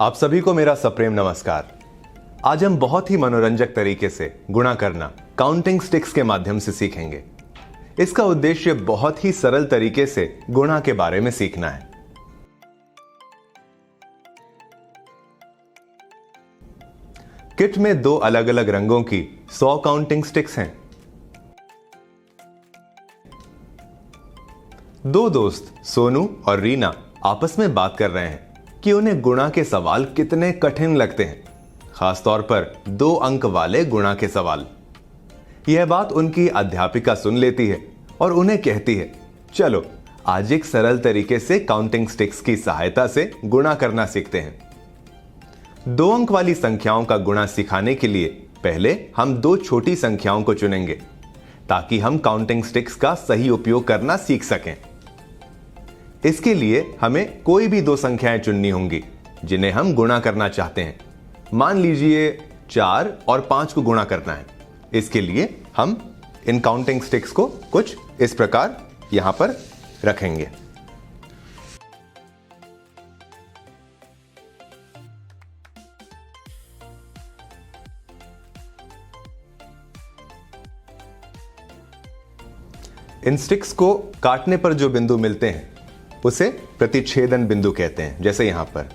आप सभी को मेरा सप्रेम नमस्कार। आज हम बहुत ही मनोरंजक तरीके से गुणा करना काउंटिंग स्टिक्स के माध्यम से सीखेंगे। इसका उद्देश्य बहुत ही सरल तरीके से गुणा के बारे में सीखना है। किट में दो अलग अलग रंगों की 100 काउंटिंग स्टिक्स हैं। दो दोस्त सोनू और रीना आपस में बात कर रहे हैं कि उन्हें गुणा के सवाल कितने कठिन लगते हैं, खासतौर पर 2 अंक वाले गुणा के सवाल। यह बात उनकी अध्यापिका सुन लेती है और उन्हें कहती है, चलो आज एक सरल तरीके से काउंटिंग स्टिक्स की सहायता से गुणा करना सीखते हैं। 2 अंक वाली संख्याओं का गुणा सिखाने के लिए पहले हम 2 छोटी संख्याओं को चुनेंगे ताकि हम काउंटिंग स्टिक्स का सही उपयोग करना सीख सकें। इसके लिए हमें कोई भी 2 संख्याएं चुननी होंगी जिन्हें हम गुणा करना चाहते हैं। मान लीजिए 4 और 5 को गुणा करना है। इसके लिए हम इन काउंटिंग स्टिक्स को कुछ इस प्रकार यहां पर रखेंगे। इन स्टिक्स को काटने पर जो बिंदु मिलते हैं उसे प्रतिच्छेदन बिंदु कहते हैं, जैसे यहां पर।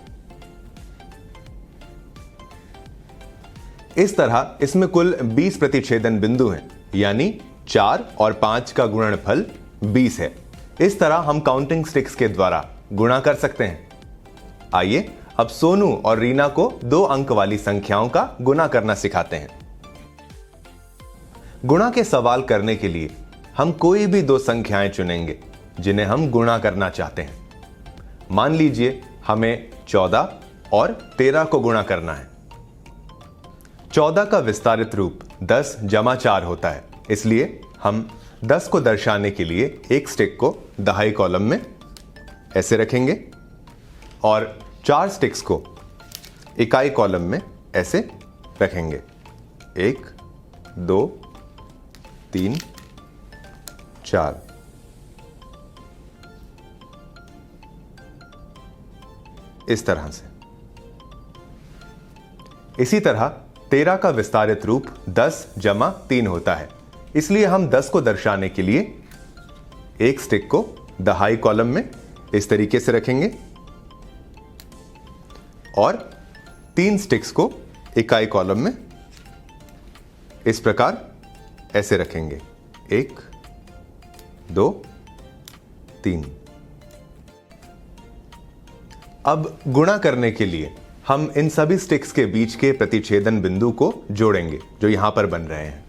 इस तरह इसमें कुल 20 प्रतिच्छेदन बिंदु हैं, यानी 4 और 5 का गुणनफल 20 है। इस तरह हम काउंटिंग स्टिक्स के द्वारा गुणा कर सकते हैं। आइए अब सोनू और रीना को 2 अंक वाली संख्याओं का गुणा करना सिखाते हैं। गुणा के सवाल करने के लिए हम कोई भी 2 संख्याएं चुनेंगे जिन्हें हम गुणा करना चाहते हैं। मान लीजिए हमें 14 और 13 को गुणा करना है। 14 का विस्तारित रूप 10 जमा 4 होता है, इसलिए हम 10 को दर्शाने के लिए एक स्टिक को दहाई कॉलम में ऐसे रखेंगे और 4 स्टिक्स को इकाई कॉलम में ऐसे रखेंगे। 1 2 3 4। इस तरह से। इसी तरह 13 का विस्तारित रूप 10 जमा 3 होता है, इसलिए हम 10 को दर्शाने के लिए एक स्टिक को दहाई कॉलम में इस तरीके से रखेंगे और 3 स्टिक्स को इकाई कॉलम में इस प्रकार ऐसे रखेंगे। 1 2 3। अब गुणा करने के लिए हम इन सभी स्टिक्स के बीच के प्रतिच्छेदन बिंदु को जोड़ेंगे जो यहां पर बन रहे हैं।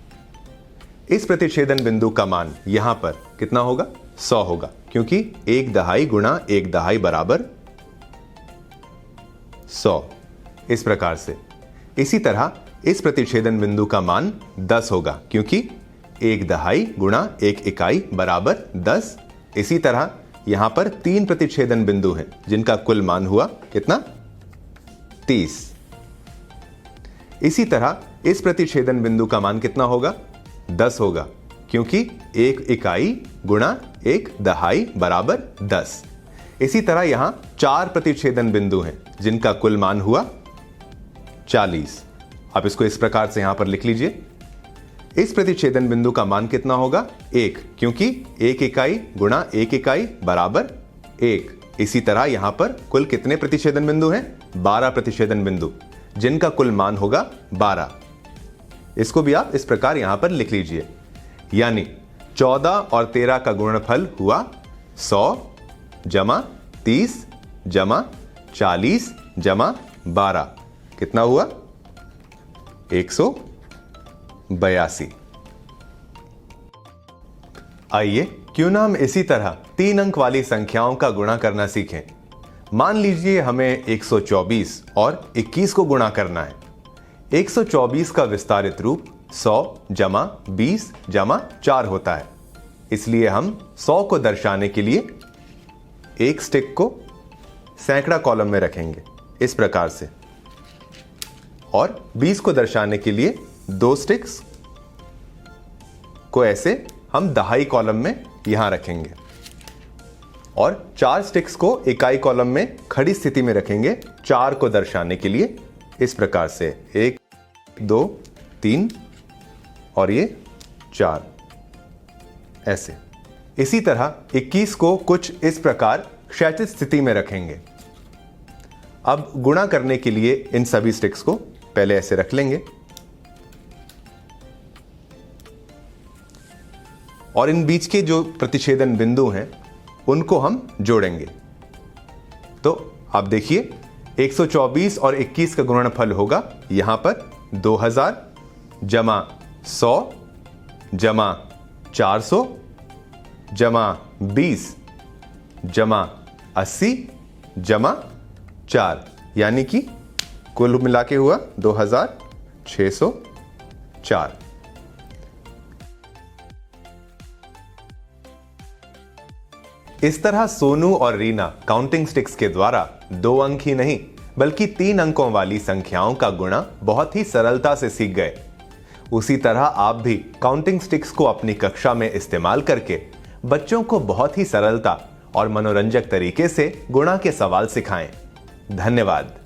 इस प्रतिच्छेदन बिंदु का मान यहां पर कितना होगा? 100 होगा, क्योंकि 1 दहाई गुणा 1 दहाई बराबर 100। इस प्रकार से। इसी तरह इस प्रतिच्छेदन बिंदु का मान 10 होगा, क्योंकि 1 दहाई गुणा 1 इकाई बराबर 10। इसी तरह यहां पर 3 प्रतिच्छेदन बिंदु हैं जिनका कुल मान हुआ कितना? 30। इसी तरह इस प्रतिच्छेदन बिंदु का मान कितना होगा? 10 होगा, क्योंकि 1 इकाई गुणा 1 दहाई बराबर 10। इसी तरह यहां 4 प्रतिच्छेदन बिंदु हैं जिनका कुल मान हुआ 40। आप इसको इस प्रकार से यहां पर लिख लीजिए। इस प्रतिच्छेदन बिंदु का मान कितना होगा? 1, क्योंकि 1 इकाई गुणा 1 इकाई बराबर 1। इसी तरह यहां पर कुल कितने प्रतिच्छेदन बिंदु हैं? 12 प्रतिच्छेदन बिंदु, जिनका कुल मान होगा 12। इसको भी आप इस प्रकार यहां पर लिख लीजिए। यानी 14 और 13 का गुणनफल हुआ 100 जमा 30 जमा 40 जमा 12। कितना हुआ? 182। आइए क्यों ना हम इसी तरह 3 अंक वाली संख्याओं का गुणा करना सीखें। मान लीजिए हमें 124 और 21 को गुणा करना है। 124 का विस्तारित रूप 100 जमा 20 जमा 4 होता है, इसलिए हम 100 को दर्शाने के लिए एक स्टिक को सैकड़ा कॉलम में रखेंगे इस प्रकार से, और 20 को दर्शाने के लिए 2 स्टिक्स को ऐसे हम दहाई कॉलम में यहां रखेंगे। और 4 स्टिक्स को इकाई कॉलम में खड़ी स्थिति में रखेंगे 4 को दर्शाने के लिए। इस प्रकार से 1 2 3 और ये 4 ऐसे। इसी तरह 21 को कुछ इस प्रकार क्षैतिज स्थिति में रखेंगे। अब गुणा करने के लिए इन सभी स्टिक्स को पहले ऐसे रख लेंगे और इन बीच के जो प्रतिच्छेदन बिंदु हैं उनको हम जोड़ेंगे। तो आप देखिए 124 और 21 का गुणनफल होगा यहां पर 2000 जमा 100 जमा 400 जमा 20 जमा 80 जमा 4, यानी कि कुल मिला के हुआ 2604। इस तरह सोनू और रीना काउंटिंग स्टिक्स के द्वारा 2 अंक ही नहीं बल्कि 3 अंकों वाली संख्याओं का गुणा बहुत ही सरलता से सीख गए। उसी तरह आप भी काउंटिंग स्टिक्स को अपनी कक्षा में इस्तेमाल करके बच्चों को बहुत ही सरलता और मनोरंजक तरीके से गुणा के सवाल सिखाएं। धन्यवाद।